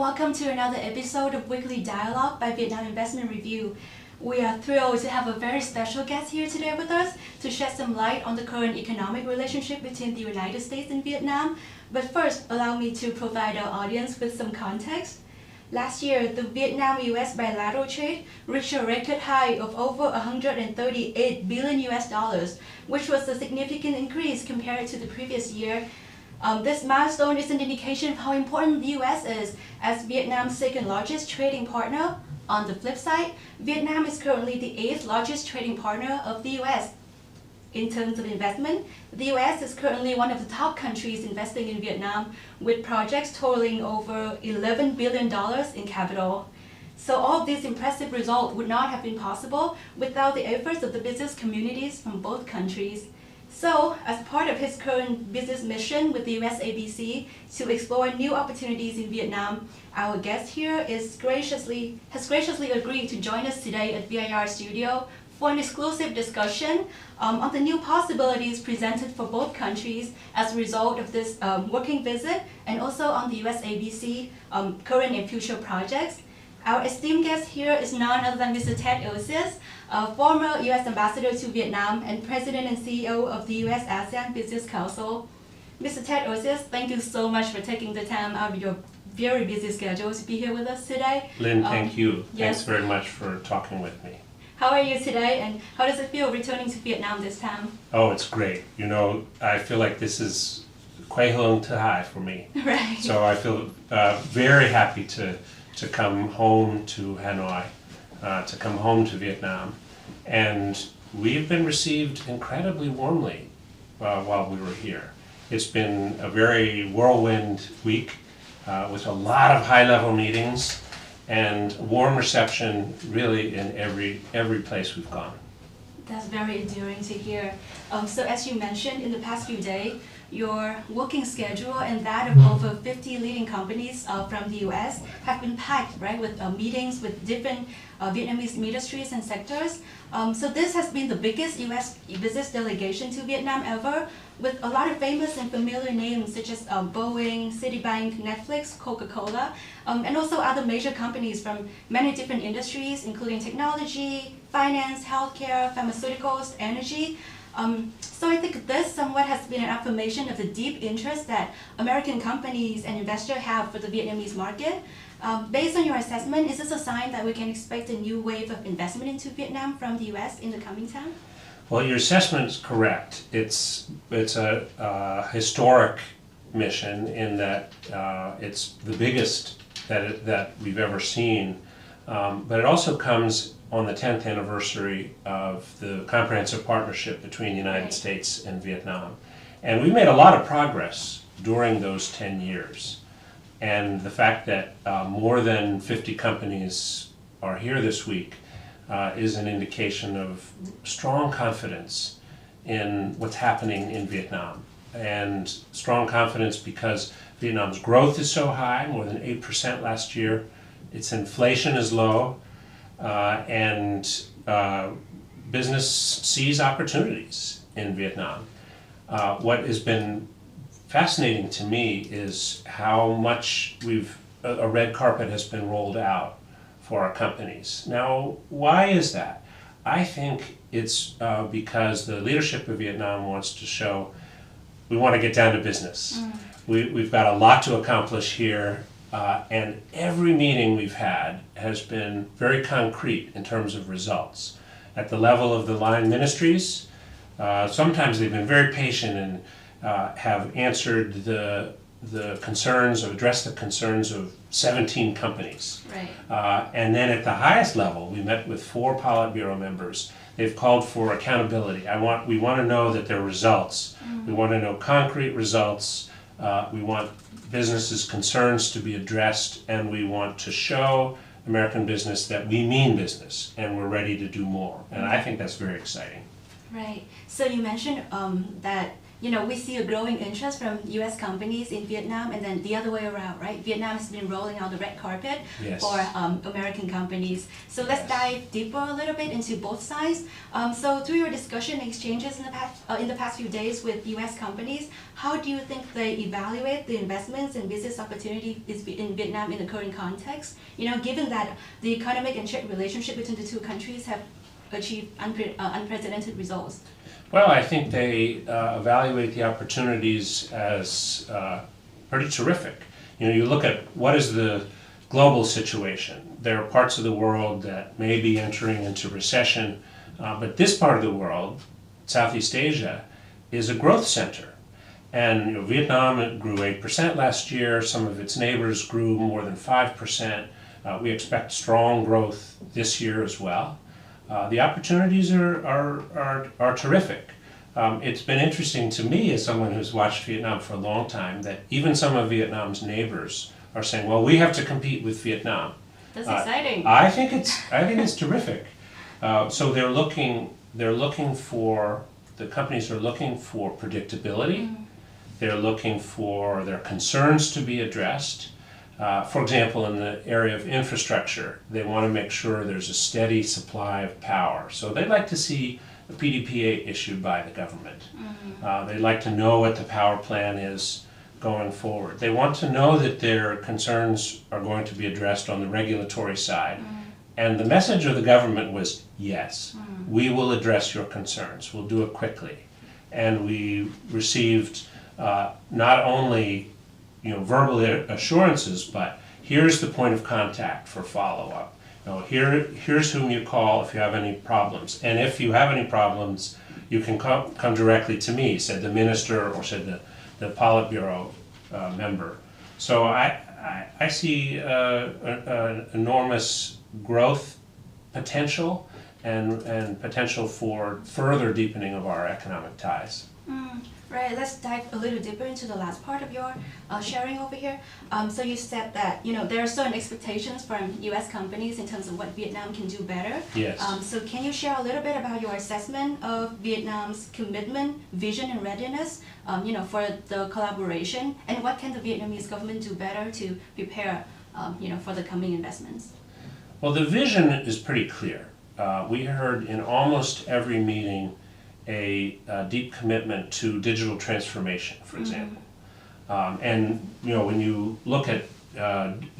welcome to another episode of Weekly Dialogue by Vietnam Investment Review. We are thrilled to have a very special guest here today with us to shed some light on the current economic relationship between the United States and Vietnam. But first, allow me to provide our audience with some context. Last year, the Vietnam-US bilateral trade reached a record high of over $138 billion US, which was a significant increase compared to the previous year. This milestone is an indication of how important the US is as Vietnam's second largest trading partner. On the flip side, Vietnam is currently the 8th largest trading partner of the US. In terms of investment, the US is currently one of the top countries investing in Vietnam, with projects totaling over $11 billion in capital. So all of these impressive results would not have been possible without the efforts of the business communities from both countries. So, as part of his current business mission with the USABC to explore new opportunities in Vietnam, our guest here has graciously agreed to join us today at VIR Studio for an exclusive discussion on the new possibilities presented for both countries as a result of this working visit, and also on the USABC current and future projects. Our esteemed guest here is none other than Mr. Ted Osius, a former U.S. Ambassador to Vietnam and President and CEO of the US-ASEAN Business Council. Mr. Ted Osius, thank you so much for taking the time out of your very busy schedule to be here with us today. Lynn, thank you. Yes. Thanks very much for talking with me. How are you today, and how does it feel returning to Vietnam this time? Oh, it's great. You know, I feel like this is quay hung to high for me. Right. So I feel very happy to come home to Hanoi, to come home to Vietnam. And we've been received incredibly warmly while we were here. It's been a very whirlwind week with a lot of high-level meetings and warm reception really in every place we've gone. That's very endearing to hear. So as you mentioned, in the past few days, your working schedule and that of over 50 leading companies from the US have been packed, right, with meetings with different Vietnamese industries and sectors. So this has been the biggest US business delegation to Vietnam ever, with a lot of famous and familiar names such as Boeing, Citibank, Netflix, Coca-Cola, and also other major companies from many different industries, including technology, finance, healthcare, pharmaceuticals, energy. So I think this somewhat has been an affirmation of the deep interest that American companies and investors have for the Vietnamese market. Based on your assessment, is this a sign that we can expect a new wave of investment into Vietnam from the US in the coming time? Well, your assessment is correct. It's a historic mission in that it's the biggest that we've ever seen, but it also comes on the 10th anniversary of the comprehensive partnership between the United States and Vietnam. And we made a lot of progress during those 10 years. And the fact that more than 50 companies are here this week is an indication of strong confidence in what's happening in Vietnam. And strong confidence because Vietnam's growth is so high, more than 8% last year. Its inflation is low. And business sees opportunities in Vietnam. What has been fascinating to me is how much a red carpet has been rolled out for our companies. Now, why is that? I think it's because the leadership of Vietnam wants to show we want to get down to business. We've got a lot to accomplish here. And every meeting we've had has been very concrete in terms of results. At the level of the line ministries, sometimes they've been very patient and have answered the concerns or addressed the concerns of 17 companies. Right. And then at the highest level, we met with 4 Politburo members. They've called for accountability. We want to know that there are results. We want to know concrete results. We want businesses' concerns to be addressed, and we want to show American business that we mean business and we're ready to do more. And I think that's very exciting. Right. So you mentioned that we see a growing interest from U.S. companies in Vietnam, and then the other way around, right? Vietnam has been rolling out the red carpet Yes. for American companies. So let's dive deeper a little bit into both sides. So through your discussion exchanges in the past few days with U.S. companies, how do you think they evaluate the investments and business opportunities in Vietnam in the current context? Given that the economic and trade relationship between the two countries have achieved unprecedented results. Well, I think they evaluate the opportunities as pretty terrific. You look at what is the global situation. There are parts of the world that may be entering into recession, but this part of the world, Southeast Asia, is a growth center. And Vietnam grew 8% last year. Some of its neighbors grew more than 5%. We expect strong growth this year as well. The opportunities are terrific. It's been interesting to me as someone who's watched Vietnam for a long time that even some of Vietnam's neighbors are saying, well, we have to compete with Vietnam. That's exciting. I think it's terrific. So the companies are looking for predictability. They're looking for their concerns to be addressed. For example, in the area of infrastructure, they want to make sure there's a steady supply of power. So they'd like to see a PDPA issued by the government. They'd like to know what the power plan is going forward. They want to know that their concerns are going to be addressed on the regulatory side. And the message of the government was, yes, we will address your concerns. We'll do it quickly. And we received not only verbal assurances, but here's the point of contact for follow-up. Here's whom you call if you have any problems. And if you have any problems, you can come directly to me, said the minister or said the Politburo member. So I see an enormous growth potential and potential for further deepening of our economic ties. Right, let's dive a little deeper into the last part of your sharing over here. So you said that there are certain expectations from U.S. companies in terms of what Vietnam can do better. Yes. So can you share a little bit about your assessment of Vietnam's commitment, vision, and readiness, for the collaboration, and what can the Vietnamese government do better to prepare, for the coming investments? Well, the vision is pretty clear. We heard in almost every meeting a deep commitment to digital transformation, for example. And when you look at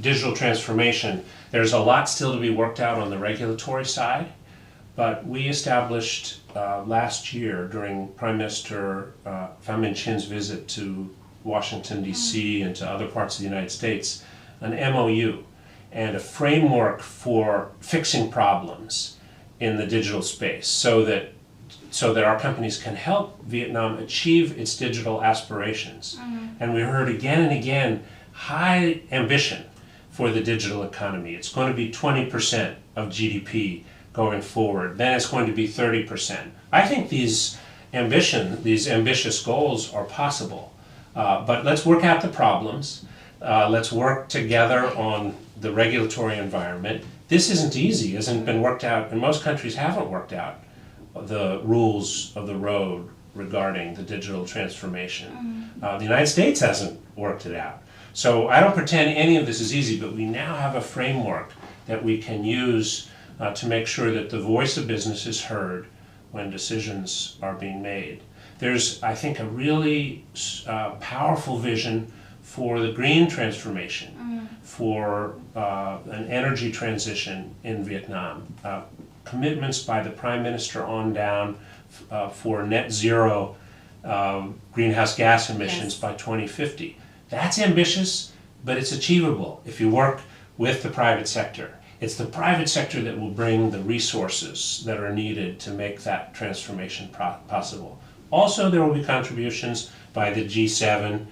digital transformation, there's a lot still to be worked out on the regulatory side, but we established last year during Prime Minister Pham Minh Chin's visit to Washington, D.C. and to other parts of the United States, an MOU and a framework for fixing problems in the digital space so that our companies can help Vietnam achieve its digital aspirations. And we heard again and again high ambition for the digital economy. It's going to be 20% of GDP going forward. Then it's going to be 30%. I think these ambitious goals are possible. But let's work out the problems. Let's work together on the regulatory environment. This isn't easy, hasn't been worked out, and most countries haven't worked out the rules of the road regarding the digital transformation. The United States hasn't worked it out. So I don't pretend any of this is easy, but we now have a framework that we can use to make sure that the voice of business is heard when decisions are being made. There's, I think, a really powerful vision for the green transformation, for an energy transition in Vietnam. Commitments by the Prime Minister on down for net zero greenhouse gas emissions by 2050. That's ambitious, but it's achievable if you work with the private sector. It's the private sector that will bring the resources that are needed to make that transformation possible. Also, there will be contributions by the G7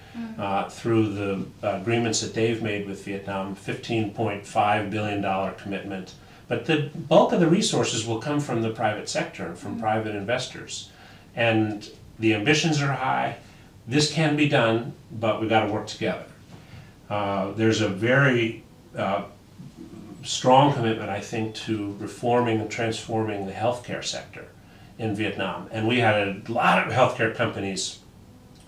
through the agreements that they've made with Vietnam, $15.5 billion commitment. But the bulk of the resources will come from the private sector and from private investors. And the ambitions are high. This can be done, but we've got to work together. There's a very strong commitment, I think, to reforming and transforming the healthcare sector in Vietnam. And we had a lot of healthcare companies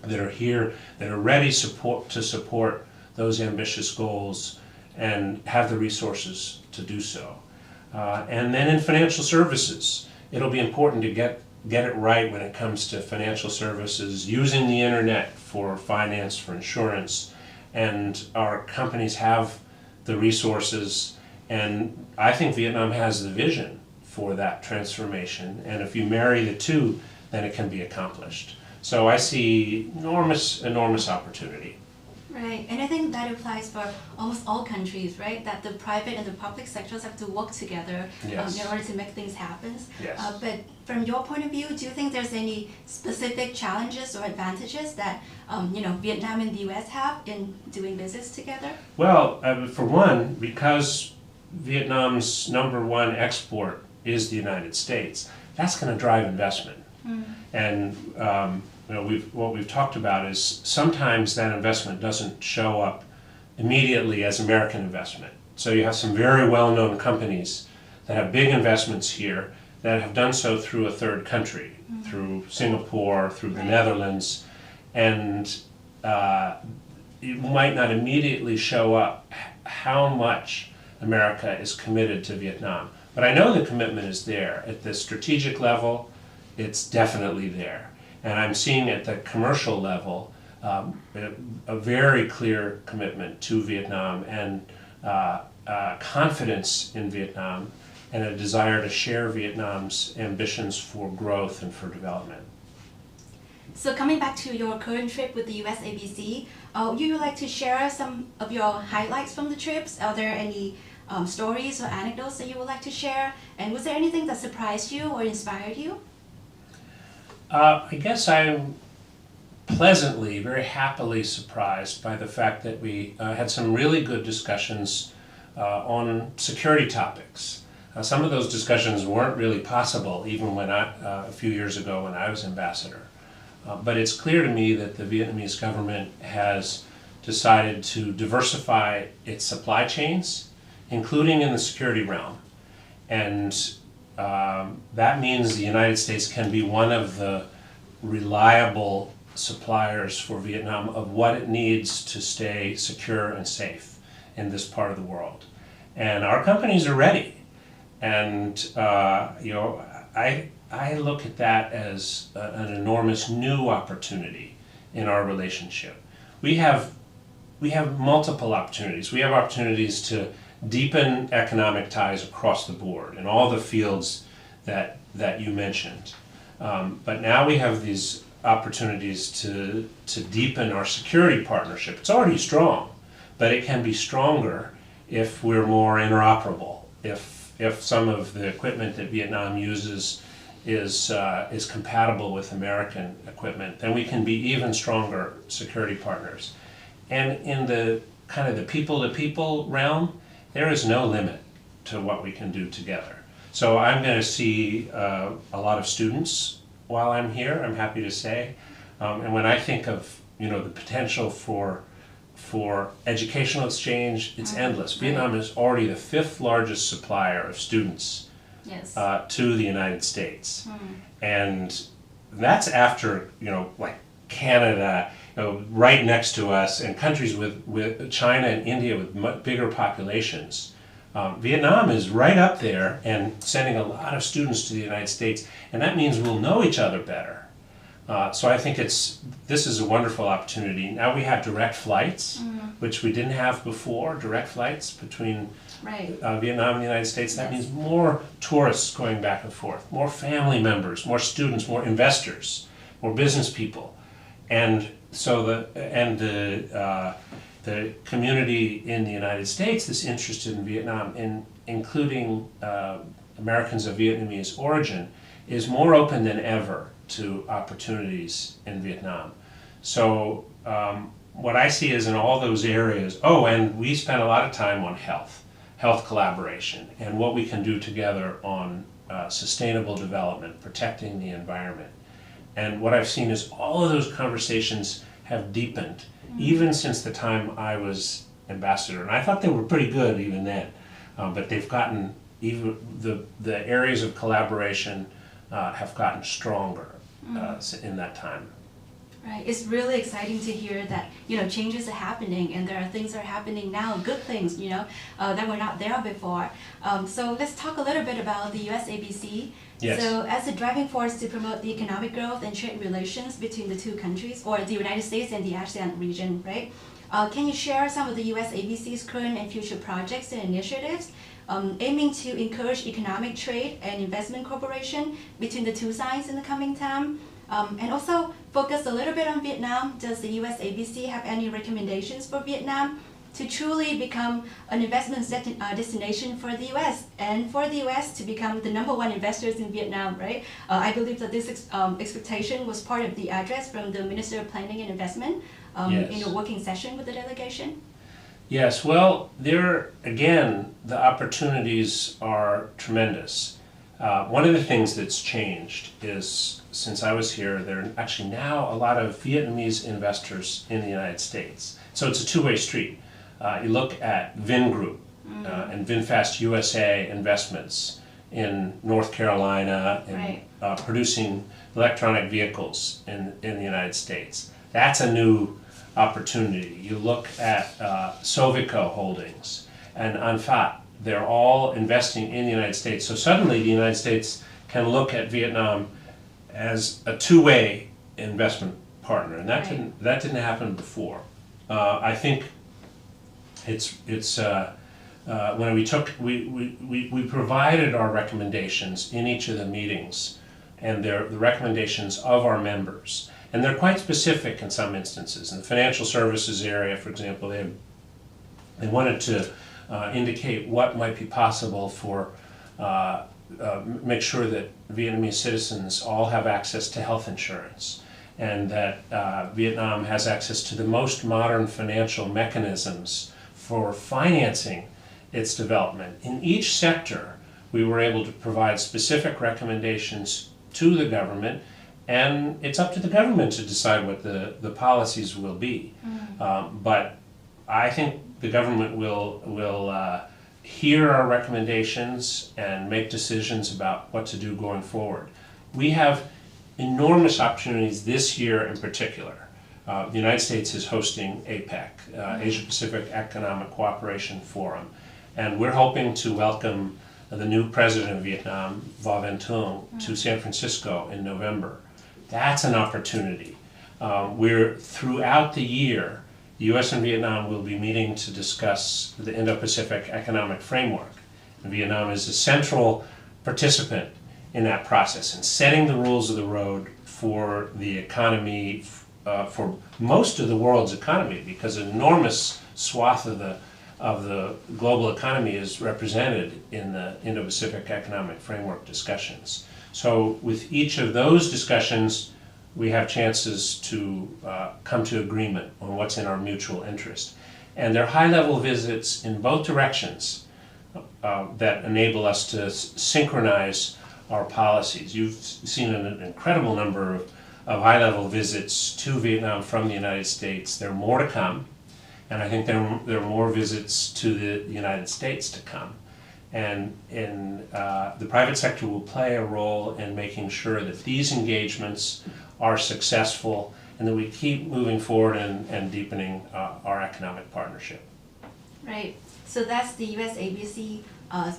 that are here, that are ready to support those ambitious goals and have the resources to do so. And then in financial services, it'll be important to get it right when it comes to financial services, using the internet for finance, for insurance, and our companies have the resources, and I think Vietnam has the vision for that transformation, and if you marry the two, then it can be accomplished. So I see enormous opportunity. Right, and I think that applies for almost all countries, right? That the private and the public sectors have to work together Yes. in order to make things happen. Yes. But from your point of view, do you think there's any specific challenges or advantages that Vietnam and the U.S. have in doing business together? Well, for one, because Vietnam's #1 export is the United States, that's going to drive investment. And what we've talked about is sometimes that investment doesn't show up immediately as American investment. So you have some very well-known companies that have big investments here that have done so through a third country, through Singapore, through the Netherlands, and it might not immediately show up how much America is committed to Vietnam. But I know the commitment is there. At the strategic level, it's definitely there. And I'm seeing at the commercial level a very clear commitment to Vietnam and confidence in Vietnam and a desire to share Vietnam's ambitions for growth and for development. So coming back to your current trip with the USABC, you would like to share some of your highlights from the trips? Are there any stories or anecdotes that you would like to share? And was there anything that surprised you or inspired you? I guess I'm pleasantly, very happily surprised by the fact that we had some really good discussions on security topics. Some of those discussions weren't really possible even when a few years ago when I was ambassador. But it's clear to me that the Vietnamese government has decided to diversify its supply chains, including in the security realm. And that means the United States can be one of the reliable suppliers for Vietnam of what it needs to stay secure and safe in this part of the world. And our companies are ready. And I look at that as an enormous new opportunity in our relationship. We have multiple opportunities. We have opportunities to deepen economic ties across the board in all the fields that you mentioned. But now we have these opportunities to deepen our security partnership. It's already strong, but it can be stronger if we're more interoperable. If some of the equipment that Vietnam uses is compatible with American equipment, then we can be even stronger security partners. And in the kind of the people-to-people realm, there is no limit to what we can do together. So I'm going to see a lot of students while I'm here, I'm happy to say. And when I think of the potential for educational exchange, it's endless. Right. Vietnam is already the 5th largest supplier of students to the United States. And that's after, like Canada, right next to us, and countries with China and India with much bigger populations. Vietnam is right up there and sending a lot of students to the United States, and that means we'll know each other better. So I think this is a wonderful opportunity. Now we have direct flights, which we didn't have before, direct flights between Vietnam and the United States. That means more tourists going back and forth, more family members, more students, more investors, more business people. And so the community in the United States that's interested in Vietnam, including Americans of Vietnamese origin, is more open than ever to opportunities in Vietnam. So what I see is in all those areas, and we spend a lot of time on health collaboration, and what we can do together on sustainable development, protecting the environment. And what I've seen is all of those conversations have deepened, even since the time I was ambassador. And I thought they were pretty good even then, but they've gotten, even the areas of collaboration have gotten stronger in that time. Right. It's really exciting to hear that, changes are happening and there are things that are happening now, good things, that were not there before. So let's talk a little bit about the USABC. Yes. So as a driving force to promote the economic growth and trade relations between the two countries, or the United States and the ASEAN region, right? Can you share some of the USABC's current and future projects and initiatives aiming to encourage economic trade and investment cooperation between the two sides in the coming time? And also focus a little bit on Vietnam. Does the USABC have any recommendations for Vietnam to truly become an investment destination for the US, and for the US to become the #1 investors in Vietnam, right? I believe that this expectation was part of the address from the Minister of Planning and Investment Yes. in a working session with the delegation. Yes, well, again, the opportunities are tremendous. One of the things that's changed is, since I was here, there are actually now a lot of Vietnamese investors in the United States. So it's a two-way street. You look at Vingroup and VinFast USA investments in North Carolina in Right. producing electronic vehicles in the United States. That's a new opportunity. You look at Sovico Holdings and Anfat. They're all investing in the United States. So suddenly the United States can look at Vietnam as a two-way investment partner, and that didn't happen before. I think when we provided our recommendations in each of the meetings, and they're the recommendations of our members, and they're quite specific in some instances. In the financial services area, for example, they wanted to indicate what might be possible for make sure that Vietnamese citizens all have access to health insurance, and that Vietnam has access to the most modern financial mechanisms for financing its development. In each sector, we were able to provide specific recommendations to the government, and it's up to the government to decide what the policies will be. But I think the government will hear our recommendations and make decisions about what to do going forward. We have enormous opportunities this year in particular. The United States is hosting APEC, Asia Pacific Economic Cooperation Forum, and we're hoping to welcome the new president of Vietnam, Va Van Tung, to San Francisco in November. That's an opportunity. Throughout the year, the U.S. and Vietnam will be meeting to discuss the Indo-Pacific Economic Framework. And Vietnam is a central participant in that process and setting the rules of the road for the economy, for most of the world's economy, because an enormous swath of the global economy is represented in the Indo-Pacific Economic Framework discussions. So with each of those discussions, we have chances to come to agreement on what's in our mutual interest. And there are high-level visits in both directions that enable us to synchronize our policies. You've seen an incredible number of high-level visits to Vietnam from the United States. There are more to come, and I think there are more visits to the United States to come. And the private sector will play a role in making sure that these engagements are successful and that we keep moving forward and deepening our economic partnership. Right. So that's the USABC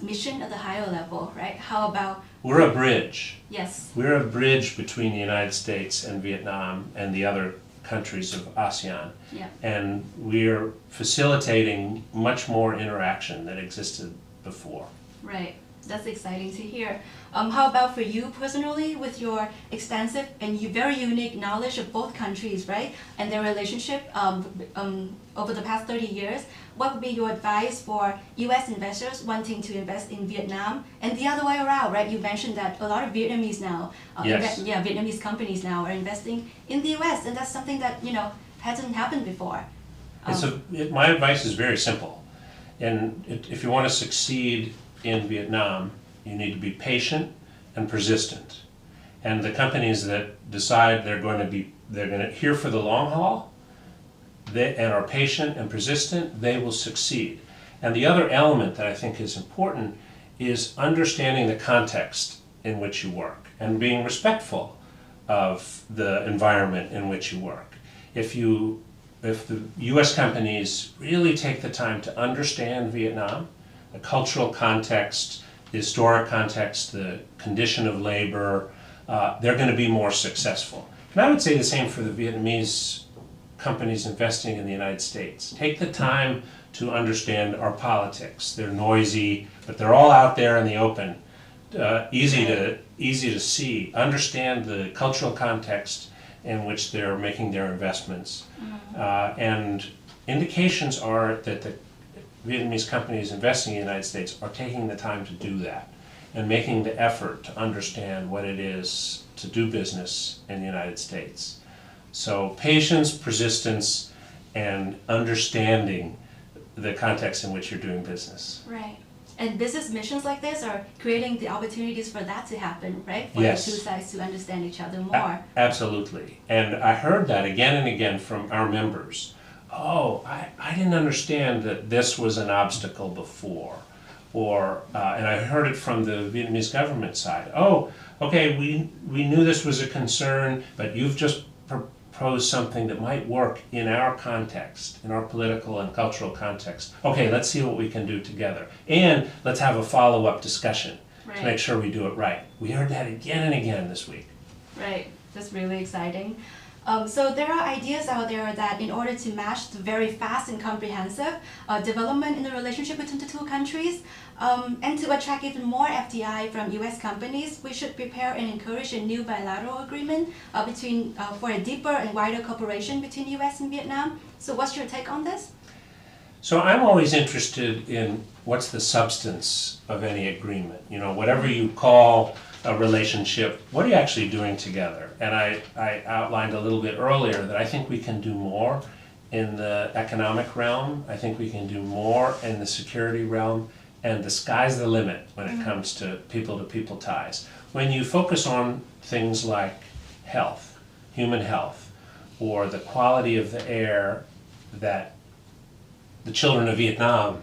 mission at the higher level, right? How about... We're a bridge. Yes. We're a bridge between the United States and Vietnam and the other countries of ASEAN. Yeah. And we're facilitating much more interaction than existed before. Right. That's exciting to hear. How about for you personally, with your extensive and very unique knowledge of both countries, right, and their relationship over the past 30 years, what would be your advice for U.S. investors wanting to invest in Vietnam, and the other way around, right? You mentioned that a lot of Vietnamese now, Yes. Vietnamese companies now are investing in the U.S., and that's something that, hasn't happened before. My advice is very simple. And if you want to succeed in Vietnam, you need to be patient and persistent. And the companies that decide they're going to here for the long haul, and are patient and persistent, they will succeed. And the other element that I think is important is understanding the context in which you work and being respectful of the environment in which you work. If the U.S. companies really take the time to understand Vietnam, the cultural context, the historic context, the condition of labor, they're going to be more successful. And I would say the same for the Vietnamese companies investing in the United States. Take the time to understand our politics. They're noisy, but they're all out there in the open. Easy to see. Understand the cultural context in which they're making their investments. And indications are that the Vietnamese companies investing in the United States are taking the time to do that and making the effort to understand what it is to do business in the United States. So patience, persistence, and understanding the context in which you're doing business. Right. And business missions like this are creating the opportunities for that to happen, right? For Yes. the two sides to understand each other more. Absolutely. And I heard that again and again from our members. Oh, I didn't understand that this was an obstacle before. Or, and I heard it from the Vietnamese government side. Oh, okay, we knew this was a concern, but you've just proposed something that might work in our context, in our political and cultural context. Okay, let's see what we can do together. And let's have a follow-up discussion to make sure we do it right. We heard that again and again this week. Right, that's really exciting. So there are ideas out there that in order to match the very fast and comprehensive development in the relationship between the two countries, and to attract even more FDI from US companies, we should prepare and encourage a new bilateral agreement for a deeper and wider cooperation between US and Vietnam. So what's your take on this? So I'm always interested in what's the substance of any agreement. You know, whatever you call a relationship, what are you actually doing together? And I outlined a little bit earlier that I think we can do more in the economic realm. I think we can do more in the security realm, and the sky's the limit when it comes to people-to-people ties. When you focus on things like health, human health, or the quality of the air that the children of Vietnam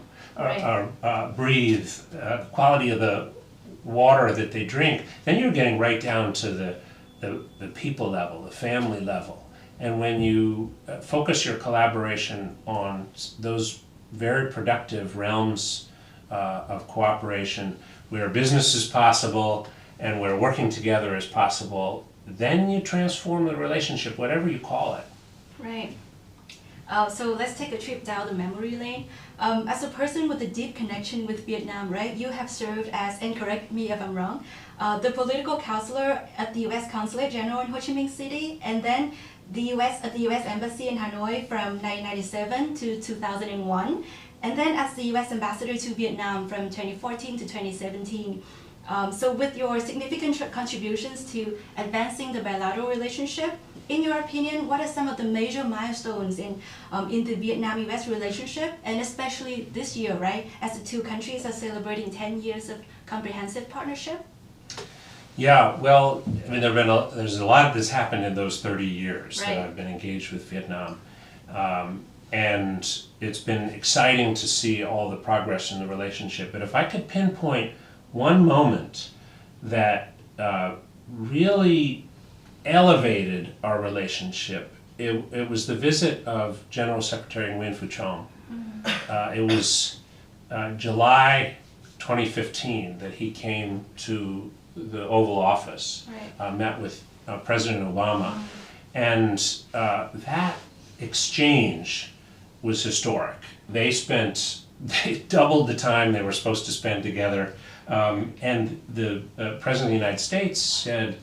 breathe, the quality of the water that they drink, then you're getting right down to the people level, the family level. And when you focus your collaboration on those very productive realms of cooperation, where business is possible and where working together is possible, then you transform the relationship, whatever you call it. Right. So let's take a trip down the memory lane. As a person with a deep connection with Vietnam, right, you have served as, and correct me if I'm wrong, the political counselor at the U.S. Consulate General in Ho Chi Minh City, and then at the U.S. Embassy in Hanoi from 1997 to 2001, and then as the U.S. Ambassador to Vietnam from 2014 to 2017. So with your significant contributions to advancing the bilateral relationship, in your opinion, what are some of the major milestones in the Vietnam-US relationship, and especially this year, right, as the two countries are celebrating 10 years of comprehensive partnership? Yeah, well, I mean, there's a lot that's happened in those 30 years that I've been engaged with Vietnam. And it's been exciting to see all the progress in the relationship. But if I could pinpoint one moment that really elevated our relationship, it was the visit of General Secretary Nguyen Phu Trong. It was July 2015 that he came to the Oval Office, met with President Obama, and that exchange was historic. They doubled the time they were supposed to spend together, and the President of the United States said,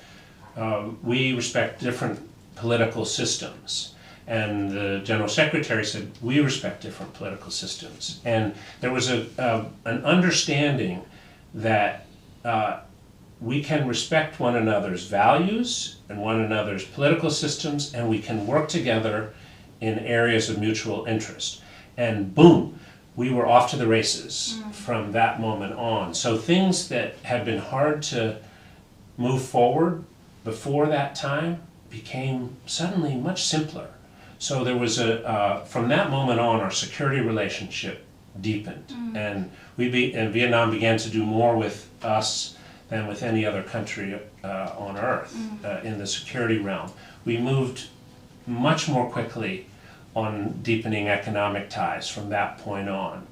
we respect different political systems. And the General Secretary said, we respect different political systems. And there was an understanding that we can respect one another's values and one another's political systems, and we can work together in areas of mutual interest. And boom, we were off to the races from that moment on. So things that had been hard to move forward before that time became suddenly much simpler. So there was from that moment on, our security relationship deepened, and Vietnam began to do more with us than with any other country on earth in the security realm. We moved much more quickly on deepening economic ties from that point on.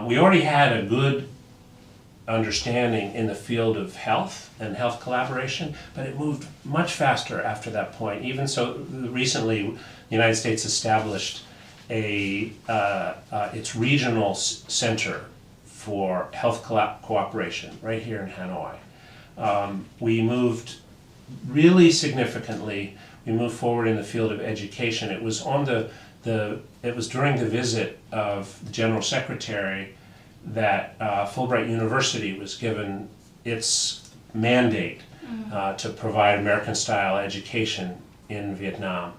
We already had a good understanding in the field of health and health collaboration, but it moved much faster after that point. Even so, recently the United States established its regional center for health cooperation right here in Hanoi. We moved really significantly. We moved forward in the field of education. It was on it was during the visit of the General Secretary that Fulbright University was given its mandate to provide American-style education in Vietnam.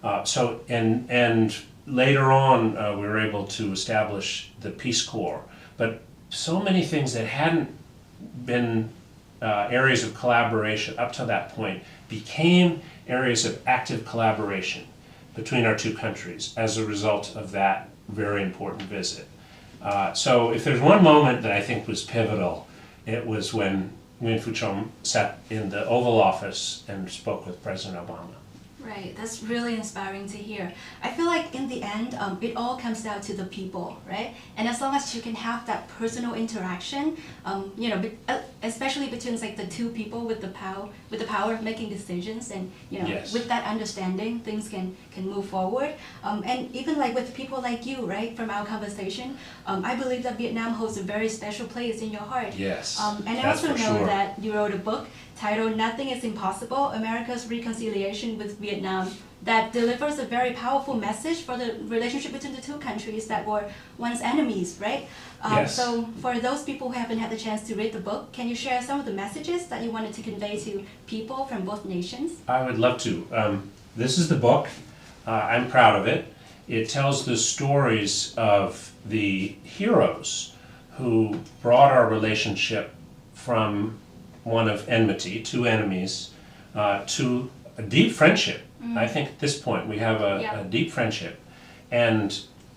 And later on, we were able to establish the Peace Corps. But so many things that hadn't been areas of collaboration up to that point became areas of active collaboration between our two countries as a result of that very important visit. So if there's one moment that I think was pivotal, it was when Nguyen Phu Trong sat in the Oval Office and spoke with President Obama. Right, that's really inspiring to hear. I feel like in the end, it all comes down to the people, right? And as long as you can have that personal interaction, you know, especially between like the two people with the power of making decisions, and you know, Yes. with that understanding, things can move forward. And even like with people like you, right? From our conversation, I believe that Vietnam holds a very special place in your heart. Yes, And I that's also for know sure. that you wrote a book titled "Nothing is Impossible: America's Reconciliation with Vietnam," that delivers a very powerful message for the relationship between the two countries that were once enemies, right? Yes. So for those people who haven't had the chance to read the book, can you share some of the messages that you wanted to convey to people from both nations? I would love to. This is the book. I'm proud of it. It tells the stories of the heroes who brought our relationship from one of enmity, two enemies, to a deep friendship. I think at this point we have a deep friendship. And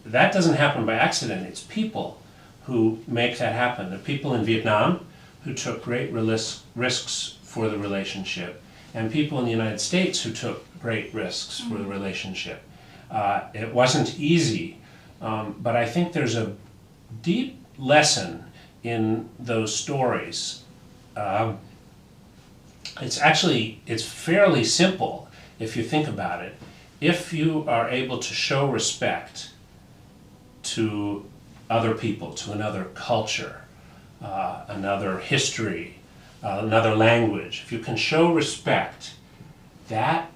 that doesn't happen by accident. It's people who make that happen. The people in Vietnam who took great risks for the relationship, and people in the United States who took great risks for the relationship. It wasn't easy, but I think there's a deep lesson in those stories. It's fairly simple if you think about it. If you are able to show respect to other people, to another culture, another history, another language, if you can show respect, that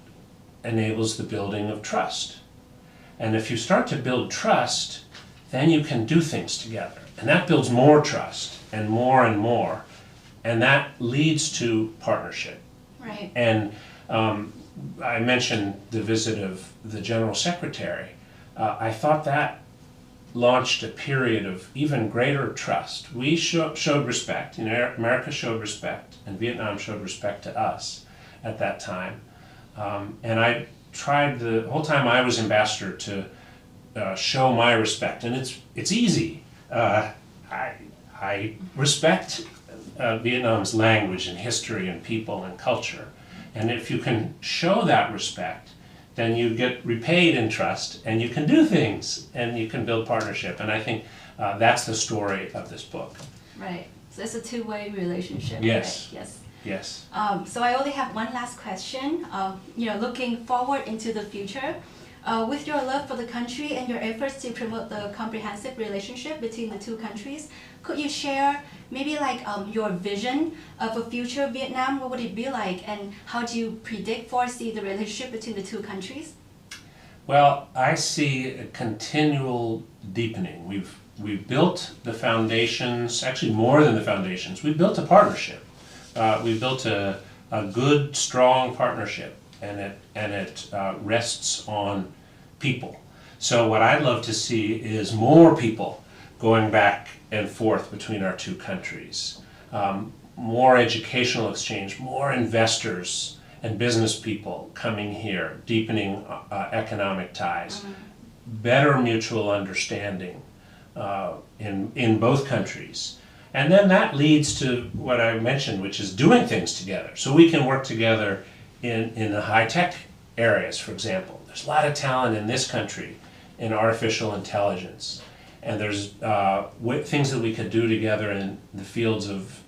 enables the building of trust. And if you start to build trust, then you can do things together. And that builds more trust and more and more. And that leads to partnership. Right. And I mentioned the visit of the General Secretary. I thought that launched a period of even greater trust. We showed respect. You know, America showed respect, and Vietnam showed respect to us at that time. And I tried the whole time I was ambassador to show my respect, and it's easy. I respect Vietnam's language and history and people and culture. And if you can show that respect, then you get repaid in trust, and you can do things, and you can build partnership. And I think that's the story of this book. Right. So it's a two-way relationship. Yes. Right? Yes. Yes. So I only have one last question. You know, looking forward into the future, with your love for the country and your efforts to promote the comprehensive relationship between the two countries, could you share maybe like your vision of a future Vietnam? What would it be like, and how do you foresee the relationship between the two countries? Well, I see a continual deepening. We've built the foundations, actually more than the foundations. We built a partnership. We built a good, strong partnership, and it rests on people. So what I'd love to see is more people going back and forth between our two countries, more educational exchange, more investors and business people coming here, deepening economic ties, better mutual understanding in both countries. And then that leads to what I mentioned, which is doing things together. So we can work together in the high-tech areas, for example. There's a lot of talent in this country in artificial intelligence. And there's things that we could do together in the fields of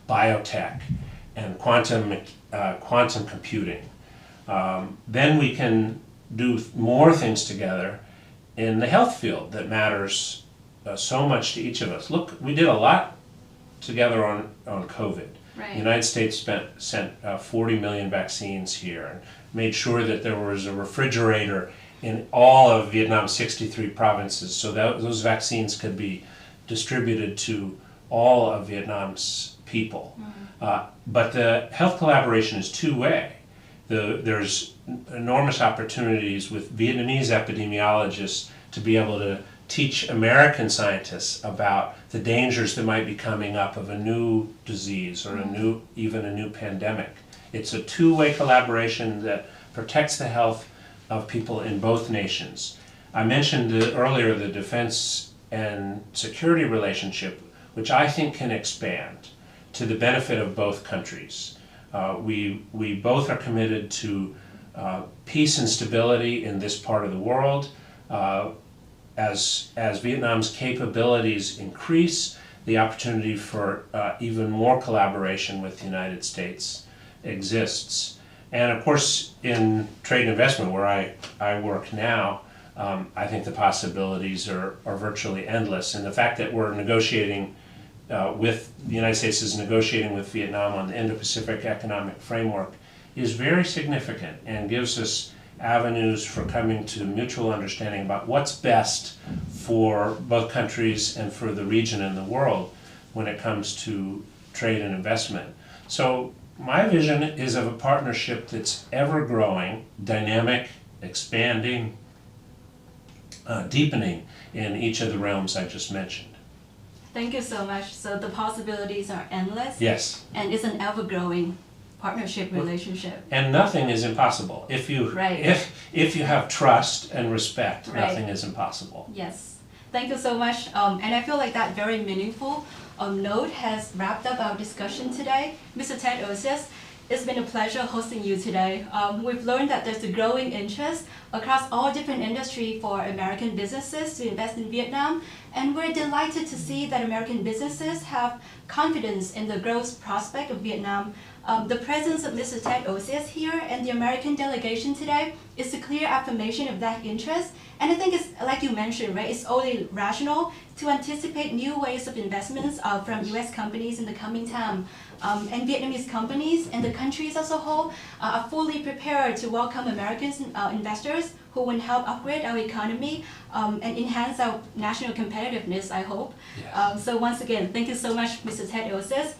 biotech and quantum computing. Then we can do more things together in the health field that matters so much to each of us. Look, we did a lot together on COVID. Right. The United States sent 40 million vaccines here and made sure that there was a refrigerator in all of Vietnam's 63 provinces so that those vaccines could be distributed to all of Vietnam's people. Mm-hmm. But the health collaboration is two-way. There's enormous opportunities with Vietnamese epidemiologists to be able to teach American scientists about the dangers that might be coming up of a new disease or even a new pandemic. It's a two-way collaboration that protects the health of people in both nations. I mentioned earlier the defense and security relationship, which I think can expand to the benefit of both countries. We both are committed to peace and stability in this part of the world. As Vietnam's capabilities increase, the opportunity for even more collaboration with the United States exists. And of course, in trade and investment, where I work now, I think the possibilities are virtually endless. And the fact that we're negotiating the United States is negotiating with Vietnam on the Indo-Pacific Economic Framework is very significant and gives us avenues for coming to mutual understanding about what's best for both countries and for the region and the world when it comes to trade and investment. So my vision is of a partnership that's ever growing, dynamic, expanding, deepening in each of the realms I just mentioned. Thank you so much. So the possibilities are endless. Yes. And it's an ever-growing partnership relationship. And nothing is impossible. If you have trust and respect, nothing is impossible. Yes. Thank you so much. And I feel like that very meaningful note has wrapped up our discussion today. Mr. Ted Osius, it's been a pleasure hosting you today. We've learned that there's a growing interest across all different industries for American businesses to invest in Vietnam, and we're delighted to see that American businesses have confidence in the growth prospect of Vietnam. The presence of Mr. Ted Osius here and the American delegation today is a clear affirmation of that interest. And I think it's, like you mentioned, right, it's only rational to anticipate new ways of investments from US companies in the coming time. And Vietnamese companies and the countries as a whole are fully prepared to welcome American investors who will help upgrade our economy and enhance our national competitiveness, I hope. Yes. So once again, thank you so much, Mr. Ted Osius,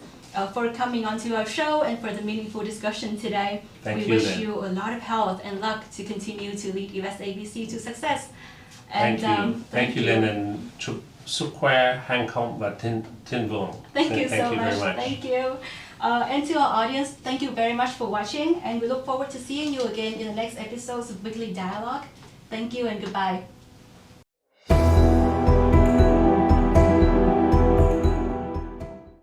for coming onto our show and for the meaningful discussion today. We wish you a lot of health and luck to continue to lead USABC to success. And, thank you, Lynn, and sức khỏe, hạnh phúc và thịnh vượng. Thank you so very much. Thank you. And to our audience, thank you very much for watching, and we look forward to seeing you again in the next episodes of Weekly Dialogue. Thank you and goodbye.